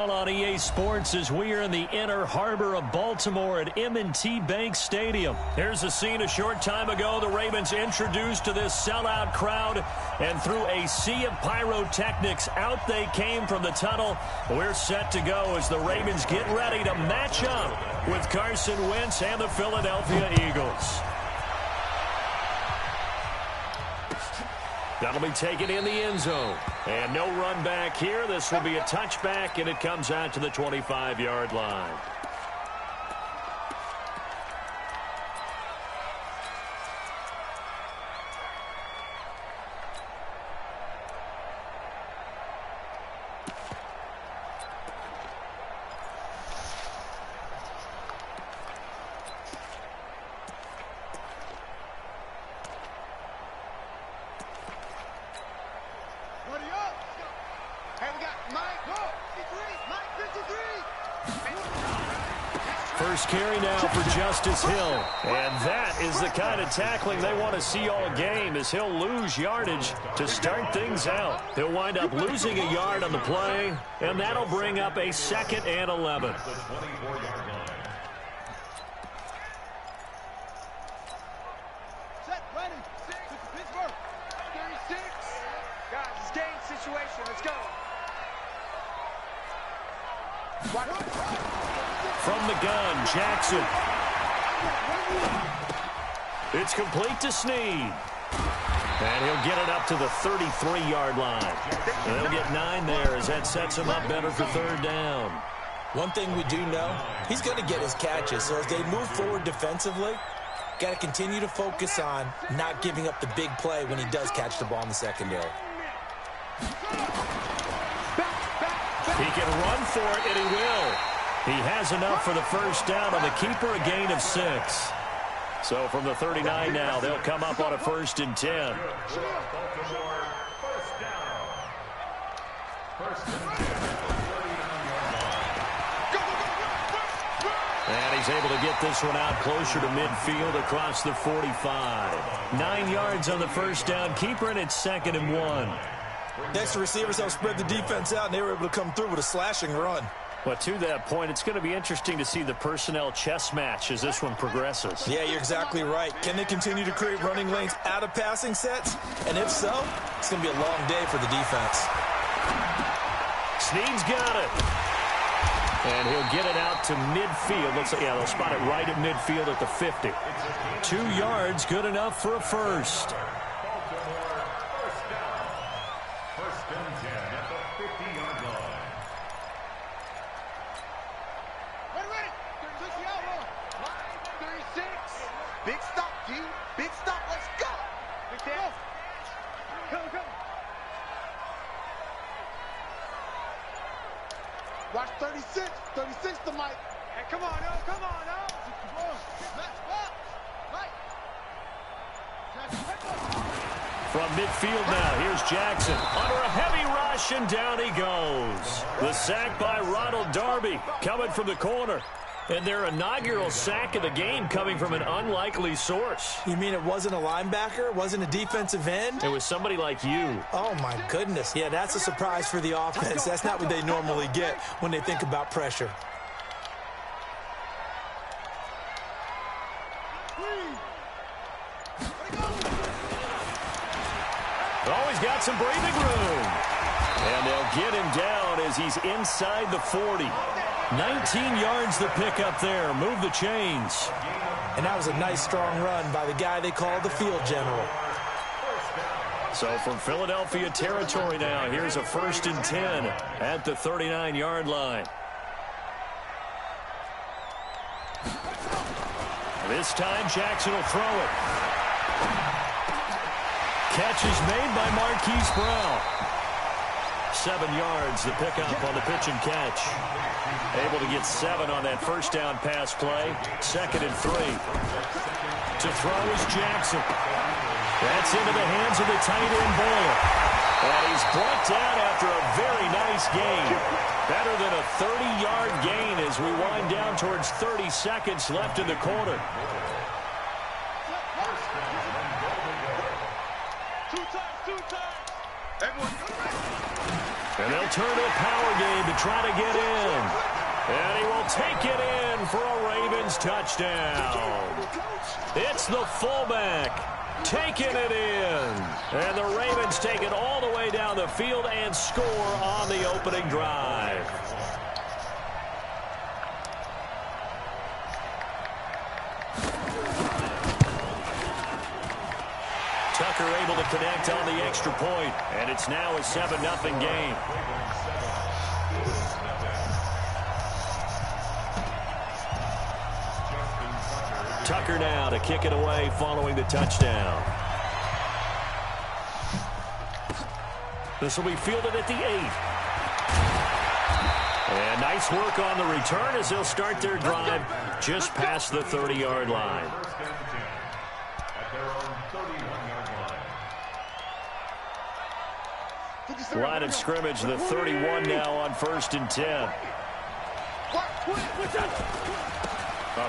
On EA Sports as we are in the inner harbor of Baltimore at M&T Bank Stadium. Here's a scene a short time ago. The Ravens introduced to this sellout crowd, and through a sea of pyrotechnics, out they came from the tunnel. We're set to go as the Ravens get ready to match up with Carson Wentz and the Philadelphia Eagles. That'll be taken in the end zone. And no run back here. This will be a touchback, and it comes out to the 25-yard line. First carry now for Justice Hill. And that is the kind of tackling they want to see all game, as he'll lose yardage to start things out. He'll wind up losing a yard on the play, and that'll bring up a 2nd and 11. Set, ready, 6, Pittsburgh, 36. Guys, it's game situation. Let's go. From the gun, Jackson. It's complete to Snead. And he'll get it up to the 33-yard line. And they'll get 9 there as that sets him up better for 3rd down. One thing we do know, he's going to get his catches. So as they move forward defensively, got to continue to focus on not giving up the big play when he does catch the ball in the secondary. He can run for it, and he will. He has enough for the first down on the keeper, a gain of 6. So from the 39 now, they'll come up on a 1st and 10. And he's able to get this one out closer to midfield across the 45. 9 yards on the first down keeper, and it's 2nd and 1. Next, the receivers helped spread the defense out, and they were able to come through with a slashing run. Well, to that point, it's going to be interesting to see the personnel chess match as this one progresses. Yeah, you're exactly right. Can they continue to create running lanes out of passing sets? And if so, it's going to be a long day for the defense. Snead's got it. And he'll get it out to midfield. They'll spot it right at midfield at the 50. 2 yards, good enough for a first. Big stop, G. Big stop. Let's go. Big down. Come. Watch 36. 36 to Mike. Hey, come on, oh. From midfield now, here's Jackson. Under a heavy rush, and down he goes. The sack by Ronald Darby coming from the corner. And their inaugural sack of the game coming from an unlikely source. You mean it wasn't a linebacker? It wasn't a defensive end? It was somebody like you. Oh, my goodness. Yeah, that's a surprise for the offense. That's not what they normally get when they think about pressure. Always got some breathing room. And they'll get him down as he's inside the 40. 19 yards the pickup there. Move the chains. And that was a nice, strong run by the guy they call the field general. So from Philadelphia territory now, here's a 1st and 10 at the 39-yard line. This time, Jackson will throw it. Catch is made by Marquise Brown. 7 yards, the pickup on the pitch and catch. Able to get 7 on that first down pass play. 2nd and 3. To throw is Jackson. That's into the hands of the tight end Boyle. And he's brought down after a very nice gain. Better than a 30-yard gain as we wind down towards 30 seconds left in the quarter. And they'll turn to a power game to try to get in. And he will take it in for a Ravens touchdown. It's the fullback taking it in. And the Ravens take it all the way down the field and score on the opening drive. Tucker able to connect on the extra point, and it's now a 7-0 game. Tucker now to kick it away following the touchdown. This will be fielded at the 8. And nice work on the return as they'll start their drive just past the 30-yard line. Line of scrimmage, the 31 now on 1st and 10.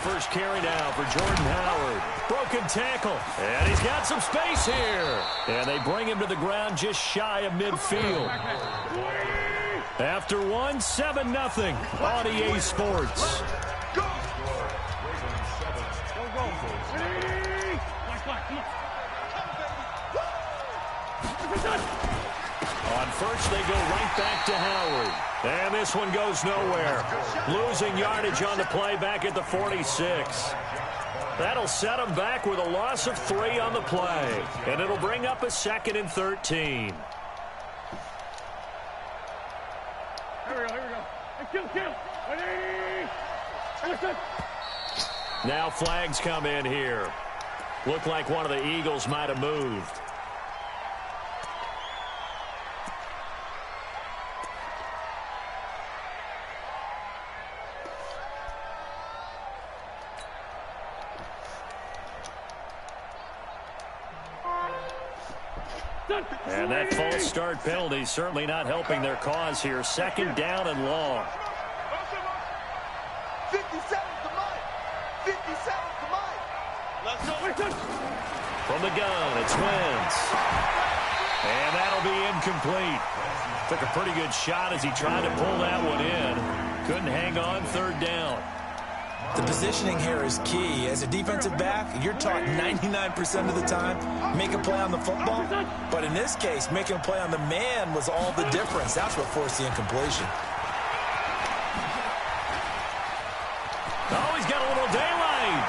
First carry now for Jordan Howard. Broken tackle. And he's got some space here. And they bring him to the ground just shy of midfield. After 7-0 on EA Sports. On first, they go right back to Howard. And this one goes nowhere. Losing yardage on the play back at the 46. That'll set them back with a loss of 3 on the play. And it'll bring up a 2nd and 13. Here we go. Now flags come in here. Looked like one of the Eagles might have moved. And that false start penalty certainly not helping their cause here. 2nd down and long. 57 to Mike. 57 to Mike. Let's go. From the gun, it's Wentz. And that'll be incomplete. Took a pretty good shot as he tried to pull that one in. Couldn't hang on 3rd down. The positioning here is key. As a defensive back, you're taught 99% of the time, make a play on the football. But in this case, making a play on the man was all the difference. That's what forced the incompletion. Oh, he's got a little daylight.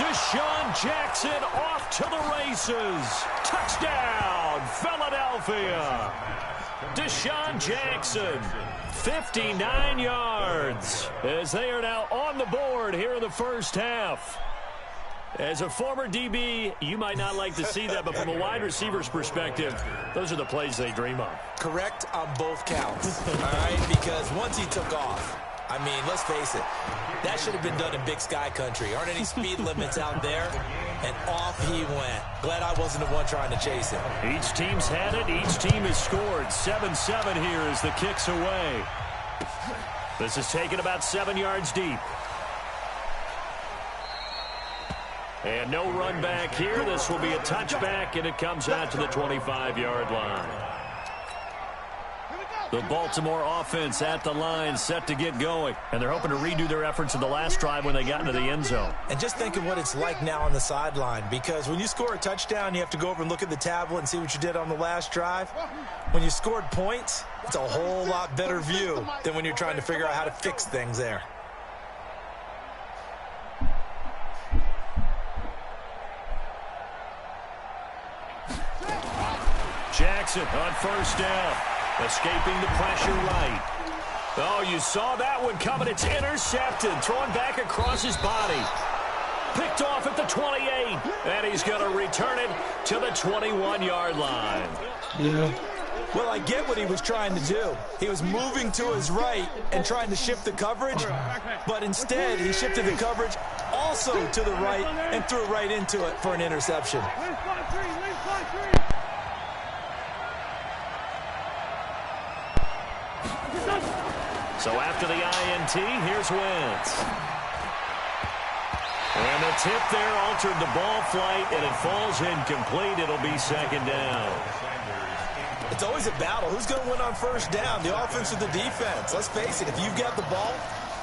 Deshaun Jackson off to the races. Touchdown, Philadelphia. Deshaun Jackson, 59 yards, as they are now on the board here in the first half. As a former DB, you might not like to see that, but from a wide receiver's perspective, those are the plays they dream of. Correct on both counts, all right? Because once he took off, I mean, let's face it, that should have been done in Big Sky Country. Aren't any speed limits out there? And off he went. Glad I wasn't the one trying to chase him. Each team's had it. Each team has scored. 7-7 here as the kick's away. This is taken about 7 yards deep. And no run back here. This will be a touchback, and it comes out to the 25-yard line. The Baltimore offense at the line, set to get going. And they're hoping to redo their efforts in the last drive when they got into the end zone. And just think of what it's like now on the sideline, because when you score a touchdown, you have to go over and look at the tablet and see what you did on the last drive. When you scored points, it's a whole lot better view than when you're trying to figure out how to fix things there. Jackson on first down. Escaping the pressure right. Oh, you saw that one coming. It's intercepted. Thrown back across his body. Picked off at the 28. And he's going to return it to the 21-yard line. Yeah. Well, I get what he was trying to do. He was moving to his right and trying to shift the coverage. But instead, he shifted the coverage also to the right and threw right into it for an interception. So after the INT, here's Wentz. And the tip there altered the ball flight, and it falls incomplete. It'll be 2nd down. It's always a battle. Who's going to win on first down, the offense or the defense? Let's face it, if you've got the ball,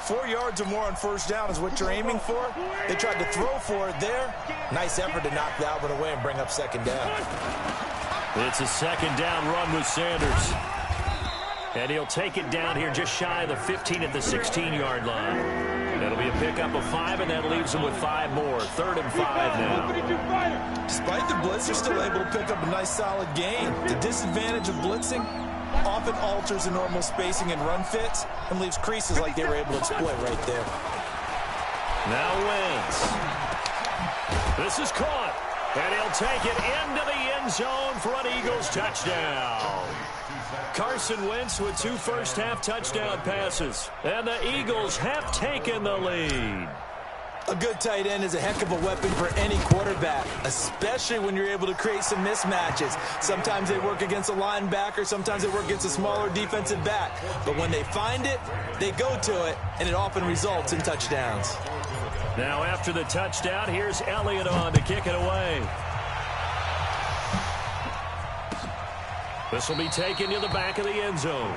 4 yards or more on first down is what you're aiming for. They tried to throw for it there. Nice effort to knock that one away and bring up second down. It's a second down run with Sanders. And he'll take it down here just shy of the 15 at the 16-yard line. That'll be a pickup of 5, and that leaves them with 5 more. 3rd and 5 now. Despite the blitz, they're still able to pick up a nice solid gain. The disadvantage of blitzing often alters the normal spacing and run fits and leaves creases like they were able to exploit right there. Now Wentz. This is caught, and he'll take it into the end zone for an Eagles touchdown. Carson Wentz with 2 first-half touchdown passes, and the Eagles have taken the lead. A good tight end is a heck of a weapon for any quarterback, especially when you're able to create some mismatches. Sometimes they work against a linebacker, sometimes they work against a smaller defensive back. But when they find it, they go to it, and it often results in touchdowns. Now after the touchdown, here's Elliott on to kick it away. This will be taken to the back of the end zone.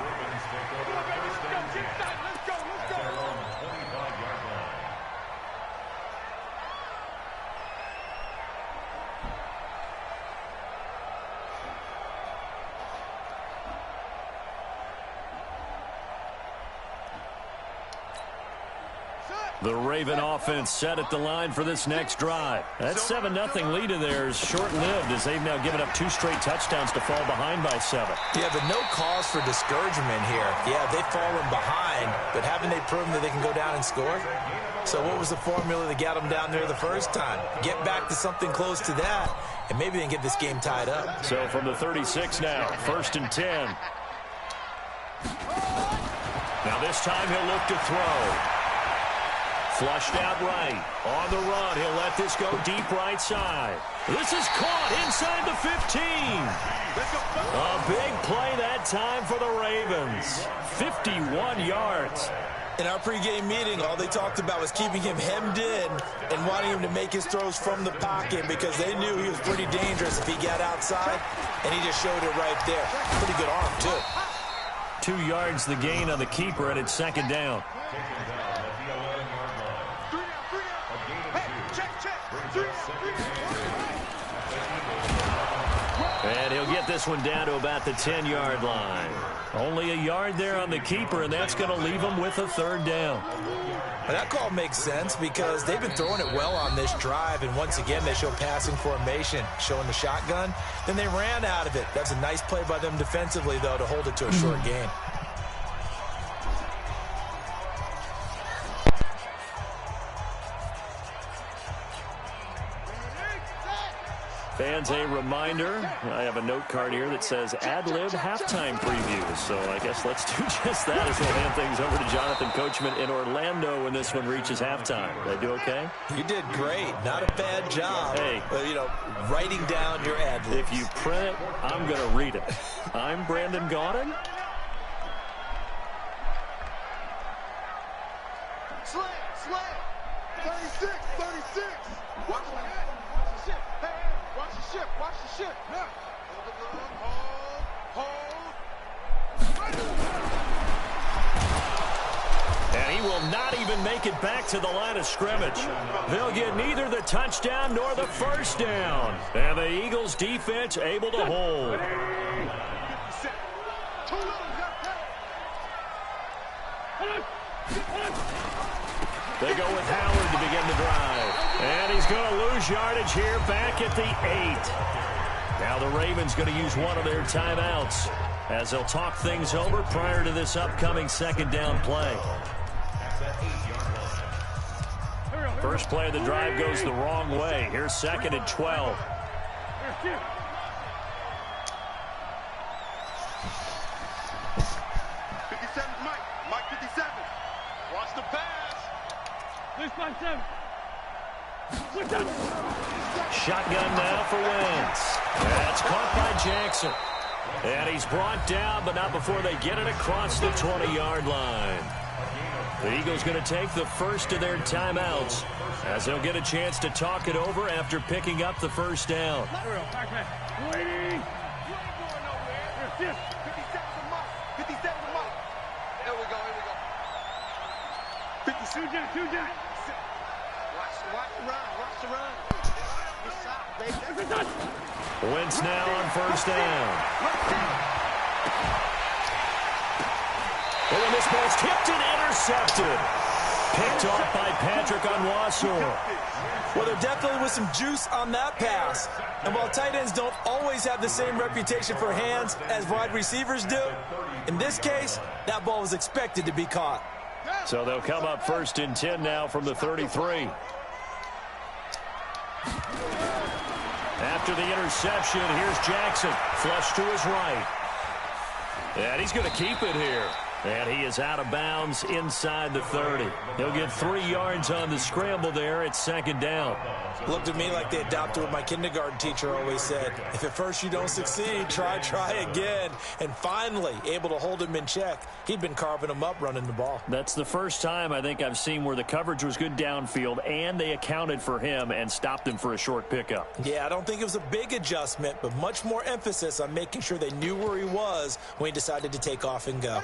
The Raven offense set at the line for this next drive. That 7-0 lead of theirs short-lived as they've now given up 2 straight touchdowns to fall behind by 7. Yeah, but no cause for discouragement here. Yeah, they've fallen behind, but haven't they proven that they can go down and score? So what was the formula that got them down there the first time? Get back to something close to that, and maybe they can get this game tied up. So from the 36 now, 1st and 10. Now this time he'll look to throw. Flushed out right. On the run, he'll let this go deep right side. This is caught inside the 15. A big play that time for the Ravens. 51 yards. In our pregame meeting, all they talked about was keeping him hemmed in and wanting him to make his throws from the pocket because they knew he was pretty dangerous if he got outside, and he just showed it right there. Pretty good arm, too. 2 yards the gain on the keeper, and it's 2nd down. And he'll get this one down to about the 10-yard line. Only a yard there on the keeper, and that's going to leave him with a 3rd down. And that call makes sense because they've been throwing it well on this drive, and once again they show passing formation, showing the shotgun. Then they ran out of it. That's a nice play by them defensively, though, to hold it to a short gain. Fans, a reminder, I have a note card here that says ad-lib halftime previews. So I guess let's do just that as we'll hand things over to Jonathan Coachman in Orlando when this one reaches halftime. Did I do okay? You did great. Not a bad job. Hey. Writing down your ad-libs. If you print it, I'm going to read it. I'm Brandon Gaudin. Slam, 36, 36. Watch the head. Watch the ship. Watch the ship. Now. Hold. And he will not even make it back to the line of scrimmage. They'll get neither the touchdown nor the 1st down. And the Eagles defense able to hold. They go with Howard to begin the drive. And he's going to lose yardage here back at the 8. Now the Ravens going to use one of their timeouts as they'll talk things over prior to this upcoming 2nd down play. First play of the drive goes the wrong way. Here's 2nd and 12. Mike 57. Watch the pass. Shotgun now for Wentz. That's caught by Jackson. And he's brought down, but not before they get it across the 20-yard line. The Eagles going to take the first of their timeouts as they'll get a chance to talk it over after picking up the 1st down. 57's a mark. 57's a mark. Here we go. 52 Jack. Watch the run. Good shot, baby. Wentz now on first down. Oh, and this ball's tipped and intercepted. Picked off by Patrick Onwuasor. Well, there definitely was some juice on that pass. And while tight ends don't always have the same reputation for hands as wide receivers do, in this case, that ball was expected to be caught. So they'll come up first and 10 now from the 33. After the interception, here's Jackson. Flush to his right. And he's going to keep it here. And he is out of bounds inside the 30. He'll get 3 yards on the scramble there at second down. Looked at me like they adopted what my kindergarten teacher always said. If at first you don't succeed, try again. And finally, able to hold him in check. He'd been carving him up running the ball. That's the first time I think I've seen where the coverage was good downfield and they accounted for him and stopped him for a short pickup. Yeah, I don't think it was a big adjustment, but much more emphasis on making sure they knew where he was when he decided to take off and go.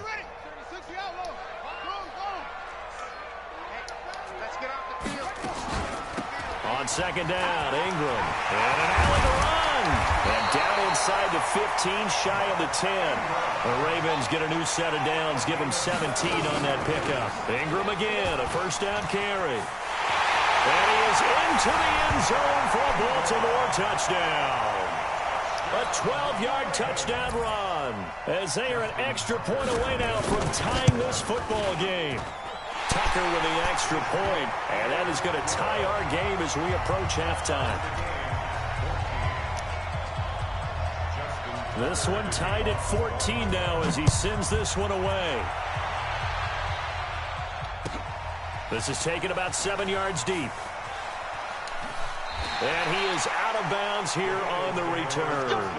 On second down, Ingram. And an alley to run. And down inside the 15, shy of the 10. The Ravens get a new set of downs, give him 17 on that pickup. Ingram again, a first down carry. And he is into the end zone for a Baltimore touchdown. A 12-yard touchdown run as they are an extra point away now from tying this football game. Tucker with the extra point, and that is going to tie our game as we approach halftime. This one tied at 14 now as he sends this one away. This is taken about 7 yards deep. And he is out of bounds here on the return.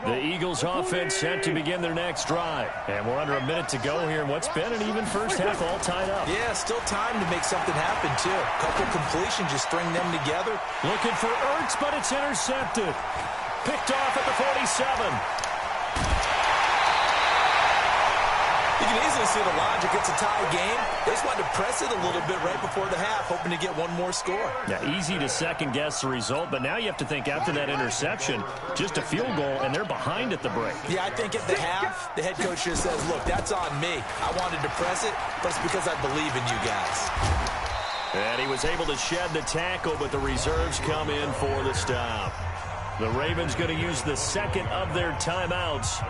The Eagles offense set to begin their next drive. And we're under a minute to go here in what's been an even first half all tied up. Yeah, still time to make something happen, too. A couple completions, just string them together. Looking for Ertz, but it's intercepted. Picked off at the 47. You can easily see the logic. It's a tie game. They just wanted to press it a little bit right before the half, hoping to get one more score. Yeah, easy to second-guess the result, but now you have to think after that interception, just a field goal, and they're behind at the break. Yeah, I think at the half, the head coach just says, look, that's on me. I wanted to press it, but it's because I believe in you guys. And he was able to shed the tackle, but the reserves come in for the stop. The Ravens going to use the second of their timeouts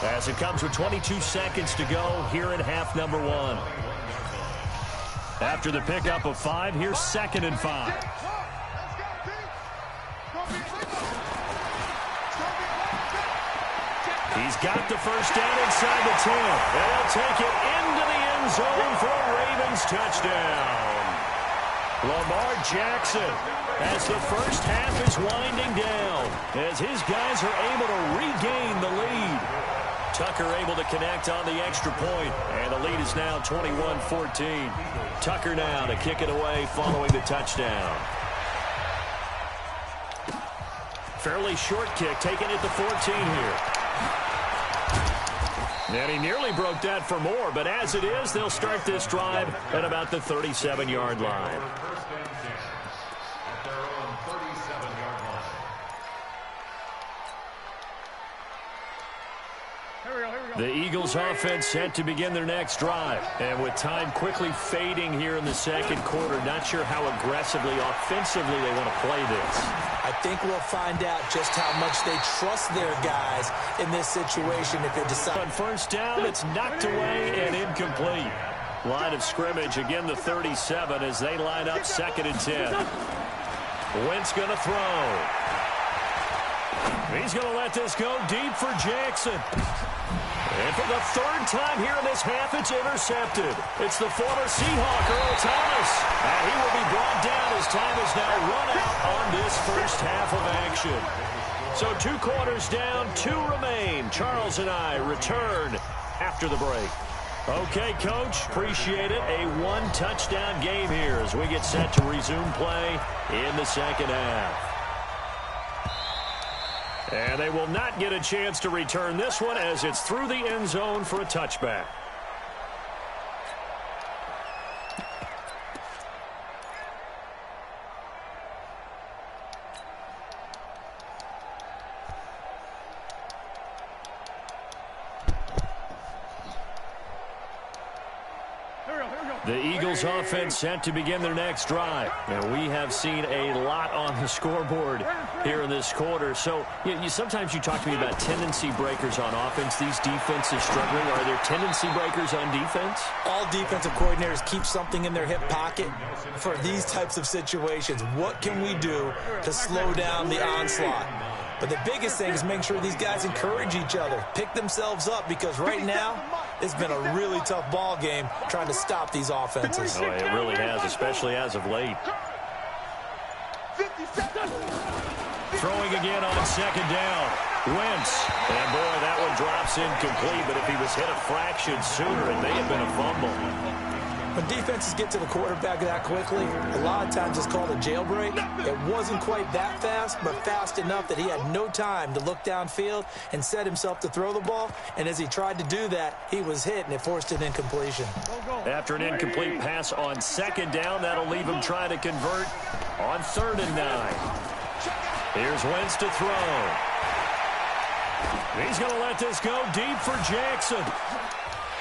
as it comes with 22 seconds to go here in half number 1. After the pickup of 5, here's 2nd and 5. He's got the first down inside the 10. And he'll take it into the end zone for a Ravens touchdown. Lamar Jackson, as the first half is winding down, as his guys are able to regain the lead. Tucker able to connect on the extra point, and the lead is now 21-14. Tucker now to kick it away following the touchdown. Fairly short kick, taken at the 14 here. And he nearly broke that for more, but as it is, they'll start this drive at about the 37-yard line. The Eagles offense set to begin their next drive. And with time quickly fading here in the second quarter, not sure how aggressively, offensively they want to play this. I think we'll find out just how much they trust their guys in this situation if they decide. On first down, it's knocked away and incomplete. Line of scrimmage, again the 37 as they line up 2nd and 10. Wentz going to throw. He's going to let this go deep for Jackson. And for the 3rd time here in this half, it's intercepted. It's the former Seahawk, Earl Thomas. And he will be brought down as time is now run out on this first half of action. So 2 quarters down, 2 remain. Charles and I return after the break. Okay, Coach, appreciate it. A one-touchdown game here as we get set to resume play in the second half. And they will not get a chance to return this one as it's through the end zone for a touchback. The Eagles offense set to begin their next drive. And we have seen a lot on the scoreboard here in this quarter. So sometimes you talk to me about tendency breakers on offense. These defenses struggling. Are there tendency breakers on defense? All defensive coordinators keep something in their hip pocket for these types of situations. What can we do to slow down the onslaught? But the biggest thing is make sure these guys encourage each other, pick themselves up, because right now it's been a really tough ball game trying to stop these offenses. Oh, it really has, especially as of late. Throwing again on second down. Wentz. And, boy, that one drops incomplete, but if he was hit a fraction sooner, it may have been a fumble. When defenses get to the quarterback that quickly, a lot of times it's called a jailbreak. It wasn't quite that fast, but fast enough that he had no time to look downfield and set himself to throw the ball. And as he tried to do that, he was hit, and it forced an incompletion. After an incomplete pass on second down, that'll leave him trying to convert on 3rd and 9. Here's Wentz to throw. He's going to let this go deep for Jackson.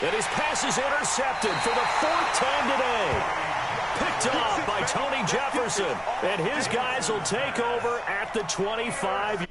And his pass is intercepted for the 4th time today. Picked off by Tony Jefferson. And his guys will take over at the 25.